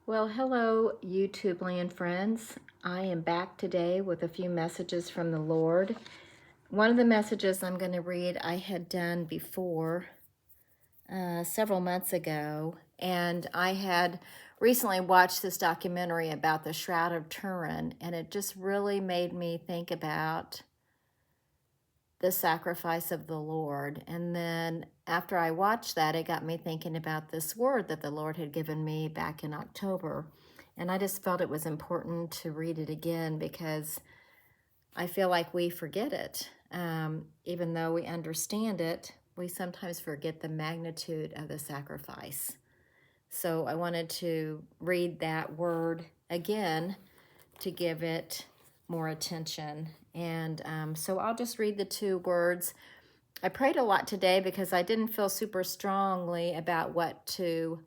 Well, hello, YouTube land friends. I am back today with a few messages from the Lord. One of the messages I'm going to read I had done before several months ago, and I had recently watched this documentary about the Shroud of Turin, and it just really made me think about the sacrifice of the Lord. And then after I watched that, it got me thinking about this word that the Lord had given me back in October. And I just felt it was important to read it again because I feel like we forget it. Even though we understand it, we sometimes forget the magnitude of the sacrifice. So I wanted to read that word again to give it more attention. And so I'll just read the two words. I prayed a lot today because I didn't feel super strongly about what to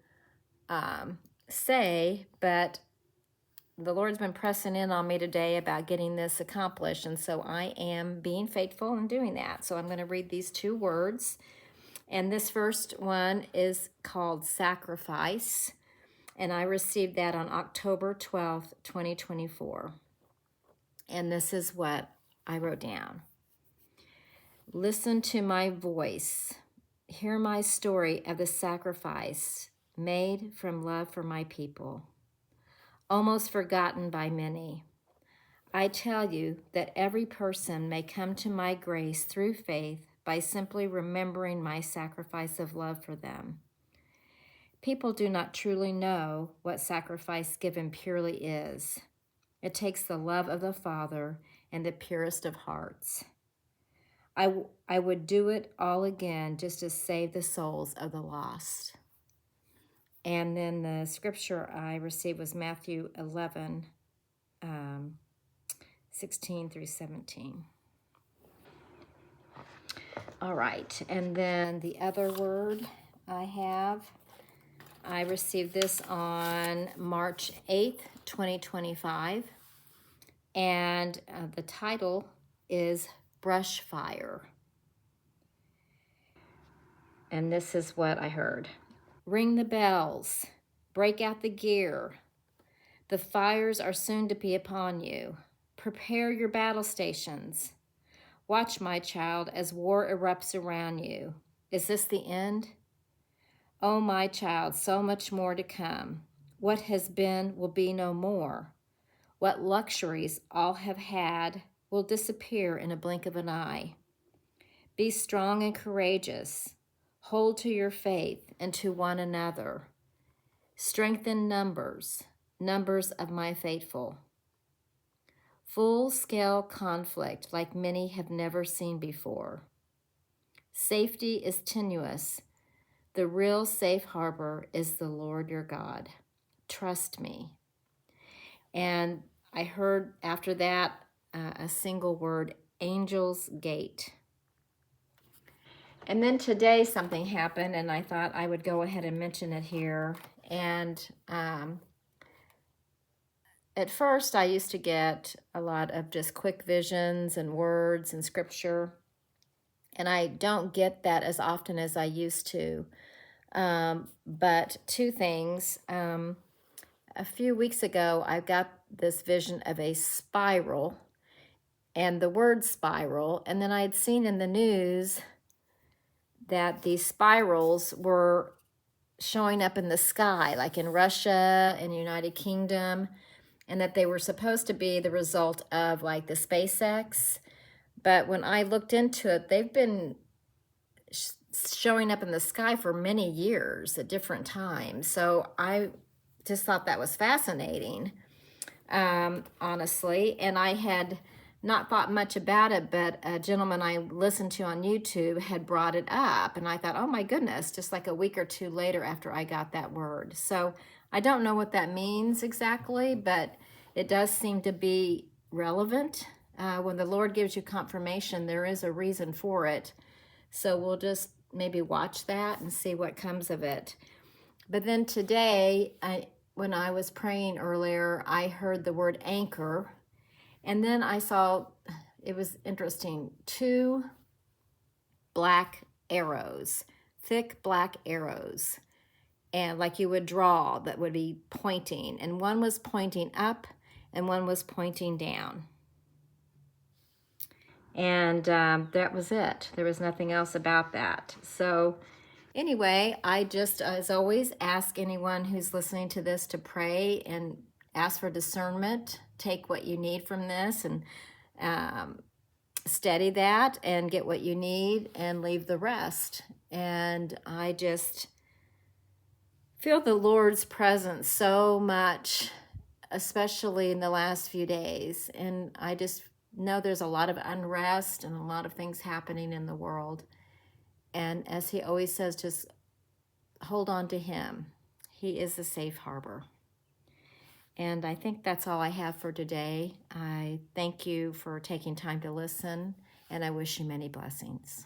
say, but the Lord's been pressing in on me today about getting this accomplished, and so I am being faithful in doing that. So I'm going to read these two words, and this first one is called sacrifice, and I received that on October 12th, 2024. And this is what I wrote down. Listen to my voice. Hear my story of the sacrifice made from love for my people, almost forgotten by many. I tell you that every person may come to my grace through faith by simply remembering my sacrifice of love for them. People do not truly know what sacrifice given purely is. It takes the love of the Father and the purest of hearts. I would do it all again just to save the souls of the lost. And then the scripture I received was Matthew 11, 16 through 17. All right, and then the other word I received this on March 8th, 2025. And the title is Brush Fire. And this is what I heard. Ring the bells, break out the gear. The fires are soon to be upon you. Prepare your battle stations. Watch, my child, as war erupts around you. Is this the end? Oh, my child, so much more to come. What has been will be no more. What luxuries all have had will disappear in a blink of an eye. Be strong and courageous. Hold to your faith and to one another. Strengthen numbers of my faithful. Full-scale conflict like many have never seen before. Safety is tenuous. The real safe harbor is the Lord your God. Trust me. And I heard after that a single word, Angel's Gate. And then today something happened, and I thought I would go ahead and mention it here. And at first, I used to get a lot of just quick visions and words and scripture, and I don't get that as often as I used to. But two things. A few weeks ago, I got this vision of a spiral and the word spiral, and then I had seen in the news that these spirals were showing up in the sky, like in Russia and United Kingdom, and that they were supposed to be the result of like the SpaceX. But when I looked into it, they've been showing up in the sky for many years at different times. So I just thought that was fascinating, honestly. And I had not thought much about it, but a gentleman I listened to on YouTube had brought it up. And I thought, oh my goodness, just like a week or two later after I got that word. So I don't know what that means exactly, but it does seem to be relevant. When the Lord gives you confirmation, there is a reason for it. So we'll just maybe watch that and see what comes of it. But then today, when I was praying earlier, I heard the word anchor. And then I saw, it was interesting, two black arrows, thick black arrows. and like you would draw that would be pointing, and one was pointing up and one was pointing down. And that was it. There was nothing else about that. So anyway, I just, as always, ask anyone who's listening to this to pray and ask for discernment. Take what you need from this and study that and get what you need and leave the rest. And I just feel the Lord's presence so much, especially in the last few days. And I just know there's a lot of unrest and a lot of things happening in the world. And as he always says, just hold on to him. He is the safe harbor. And I think that's all I have for today. I thank you for taking time to listen, and I wish you many blessings.